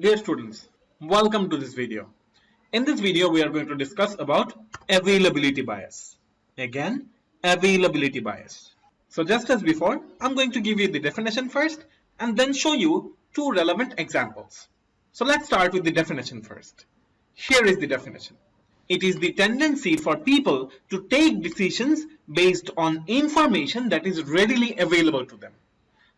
Dear students, welcome to this video. In this video, we are going to discuss about availability bias. Again, availability bias. So just as before, I'm going to give you the definition first and then show you two relevant examples. So let's start with the definition first. Here is the definition. It is the tendency for people to take decisions based on information that is readily available to them.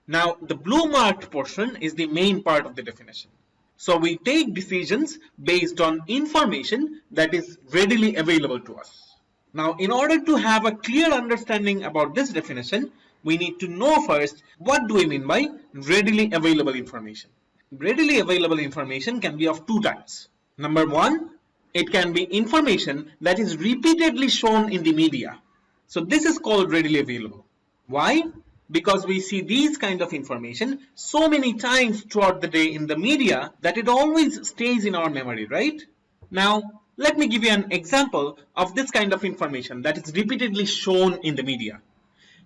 Now, the blue marked portion is the main part of the definition. So we take decisions based on information that is readily available to us. Now, in order to have a clear understanding about this definition, we need to know first what do we mean by readily available information. Readily available information can be of two types. Number one, it can be information that is repeatedly shown in the media. So this is called readily available. Why? Because we see these kind of information so many times throughout the day in the media that it always stays in our memory, right? Now, let me give you an example of this kind of information that is repeatedly shown in the media.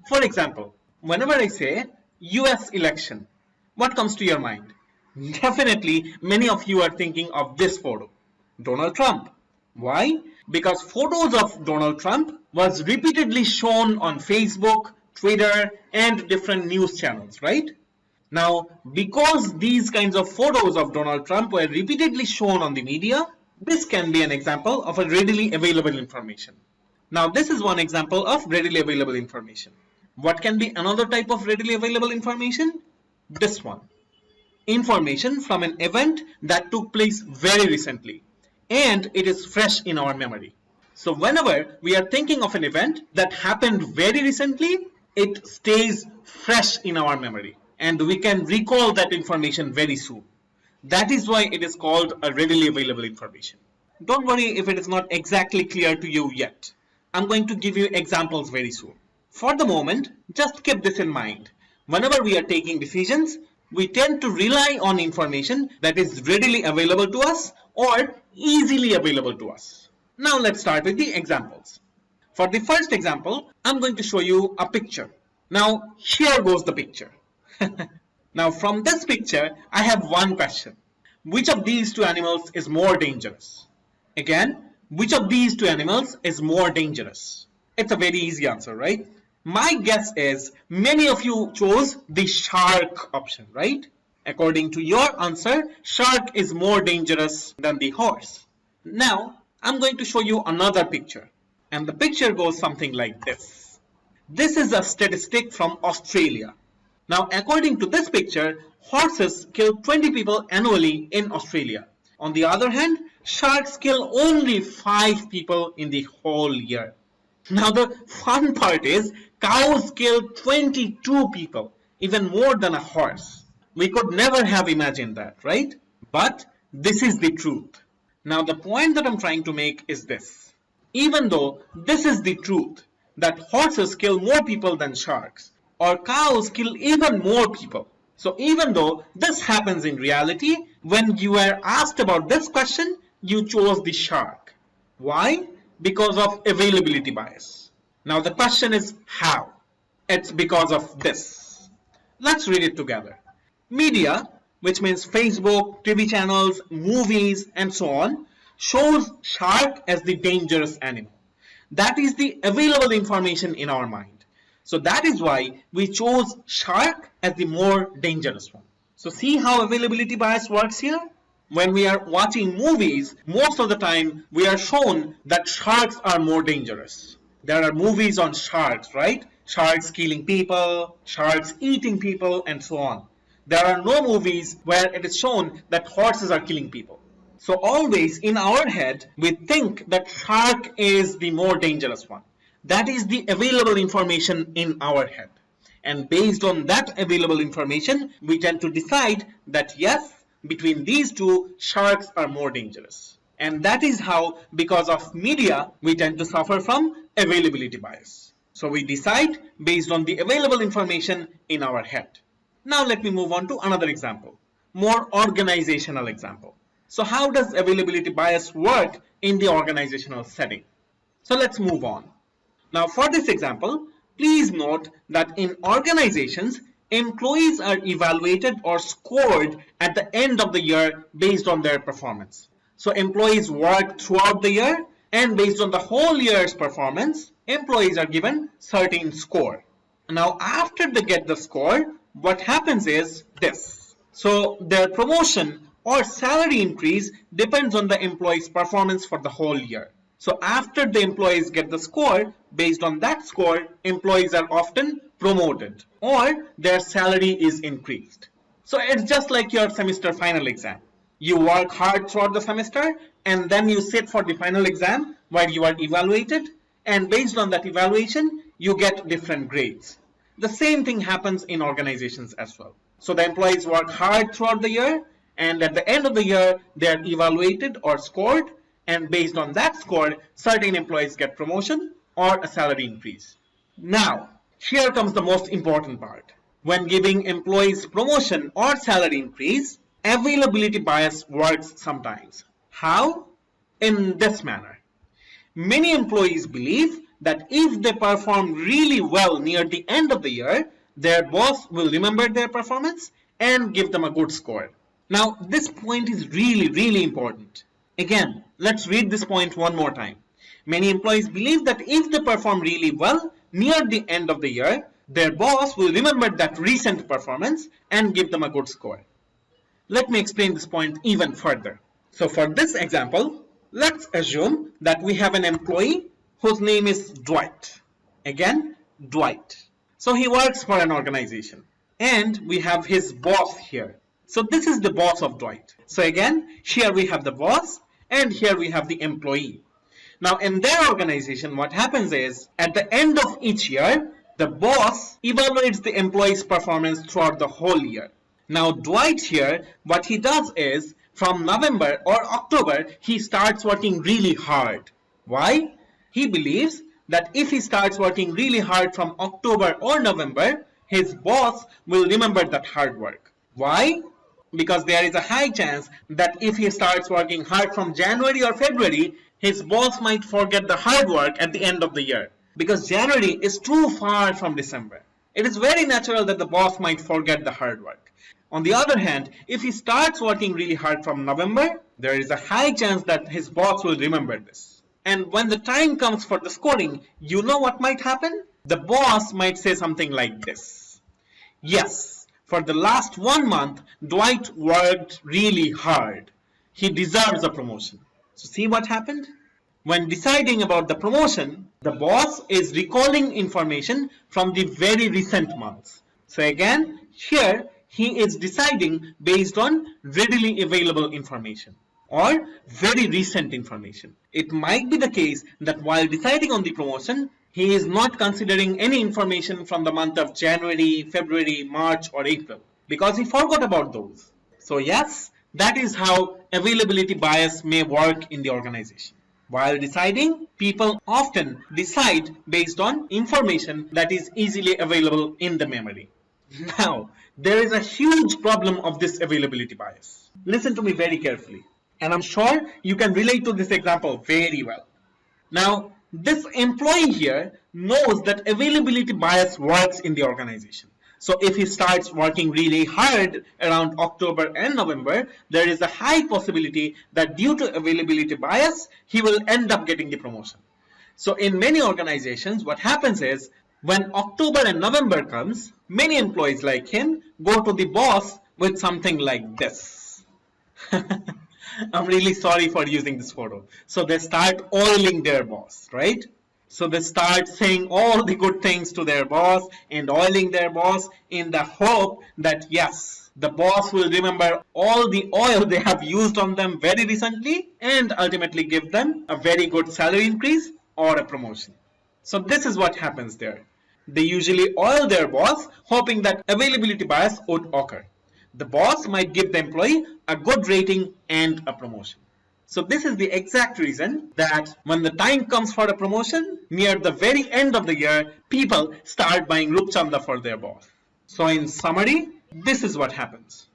For example, whenever I say US election, what comes to your mind? Definitely, many of you are thinking of this photo, Donald Trump. Why? Because photos of Donald Trump was repeatedly shown on Facebook, Twitter, and different news channels, right? Now, because these kinds of photos of Donald Trump were repeatedly shown on the media, this can be an example of a readily available information. Now, this is one example of readily available information. What can be another type of readily available information? This one. Information from an event that took place very recently, and it is fresh in our memory. So whenever we are thinking of an event that happened very recently, it stays fresh in our memory and we can recall that information very soon. That is why it is called a readily available information. Don't worry if it is not exactly clear to you yet. I'm going to give you examples very soon. For the moment, just keep this in mind. Whenever we are taking decisions, we tend to rely on information that is readily available to us or easily available to us. Now let's start with the examples. For the first example, I'm going to show you a picture. Now, here goes the picture. Now, from this picture, I have one question. Which of these two animals is more dangerous? Again, which of these two animals is more dangerous? It's a very easy answer, right? My guess is many of you chose the shark option, right? According to your answer, shark is more dangerous than the horse. Now, I'm going to show you another picture. And the picture goes something like this. This is a statistic from Australia. Now, according to this picture, horses kill 20 people annually in Australia. On the other hand, sharks kill only 5 people in the whole year. Now, the fun part is cows kill 22 people, even more than a horse. We could never have imagined that, right? But this is the truth. Now, the point that I'm trying to make is this. Even though this is the truth, that horses kill more people than sharks, or cows kill even more people. So even though this happens in reality, when you were asked about this question, you chose the shark. Why? Because of availability bias. Now the question is how? It's because of this. Let's read it together. Media, which means Facebook, TV channels, movies, and so on, shows shark as the dangerous animal. That is the available information in our mind. So that is why we chose shark as the more dangerous one. So see how availability bias works here? When we are watching movies, most of the time we are shown that sharks are more dangerous. There are movies on sharks, right? Sharks killing people, sharks eating people, and so on. There are no movies where it is shown that horses are killing people. So always in our head, we think that shark is the more dangerous one. That is the available information in our head. And based on that available information, we tend to decide that yes, between these two, sharks are more dangerous. And that is how, because of media, we tend to suffer from availability bias. So we decide based on the available information in our head. Now let me move on to another example, more organizational example. So how does availability bias work in the organizational setting? So let's move on. Now for this example, please note that in organizations, employees are evaluated or scored at the end of the year based on their performance. So employees work throughout the year, and based on the whole year's performance, employees are given certain score. Now after they get the score, what happens is this. So their promotion or salary increase depends on the employee's performance for the whole year. So after the employees get the score, based on that score, employees are often promoted or their salary is increased. So it's just like your semester final exam. You work hard throughout the semester and then you sit for the final exam where you are evaluated, and based on that evaluation, you get different grades. The same thing happens in organizations as well. So the employees work hard throughout the year, and at the end of the year, they are evaluated or scored, and based on that score, certain employees get promotion or a salary increase. Now, here comes the most important part. When giving employees promotion or salary increase, availability bias works sometimes. How? In this manner. Many employees believe that if they perform really well near the end of the year, their boss will remember their performance and give them a good score. Now, this point is really important. Again, let's read this point one more time. Many employees believe that if they perform really well near the end of the year, their boss will remember that recent performance and give them a good score. Let me explain this point even further. So for this example, let's assume that we have an employee whose name is Dwight. Again, Dwight. So he works for an organization and we have his boss here. So this is the boss of Dwight. So again, here we have the boss and here we have the employee. Now in their organization, what happens is at the end of each year, the boss evaluates the employee's performance throughout the whole year. Now Dwight here, what he does is from November or October, he starts working really hard. Why? He believes that if he starts working really hard from October or November, his boss will remember that hard work. Why? Because there is a high chance that if he starts working hard from January or February, his boss might forget the hard work at the end of the year. Because January is too far from December. It is very natural that the boss might forget the hard work. On the other hand, if he starts working really hard from November, there is a high chance that his boss will remember this. And when the time comes for the scoring, you know what might happen? The boss might say something like this. Yes, for the last 1 month, Dwight worked really hard. He deserves a promotion. So see what happened? When deciding about the promotion, the boss is recalling information from the very recent months. So again, here he is deciding based on readily available information or very recent information. It might be the case that while deciding on the promotion, he is not considering any information from the month of January, February, March or April because he forgot about those. So yes, that is how availability bias may work in the organization. While deciding, people often decide based on information that is easily available in the memory. Now, there is a huge problem of this availability bias. Listen to me very carefully, and I'm sure you can relate to this example very well. Now, this employee here knows that availability bias works in the organization. So if he starts working really hard around October and November, there is a high possibility that due to availability bias, he will end up getting the promotion. So in many organizations, what happens is when October and November comes, many employees like him go to the boss with something like this. I'm really sorry for using this photo. So they start oiling their boss, right? So they start saying all the good things to their boss and oiling their boss in the hope that yes, the boss will remember all the oil they have used on them very recently and ultimately give them a very good salary increase or a promotion. So this is what happens there. They usually oil their boss hoping that availability bias would occur. The boss might give the employee a good rating and a promotion. So this is the exact reason that when the time comes for a promotion, near the very end of the year, people start buying Rupchanda for their boss. So in summary, this is what happens.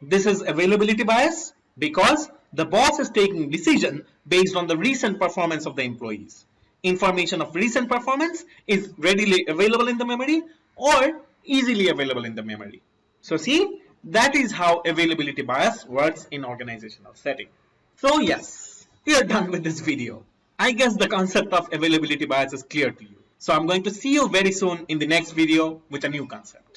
This is availability bias because the boss is taking decision based on the recent performance of the employees. Information of recent performance is readily available in the memory, or easily available in the memory. So see, that is how availability bias works in organizational setting. So yes, we are done with this video. I guess the concept of availability bias is clear to you. So I'm going to see you very soon in the next video with a new concept.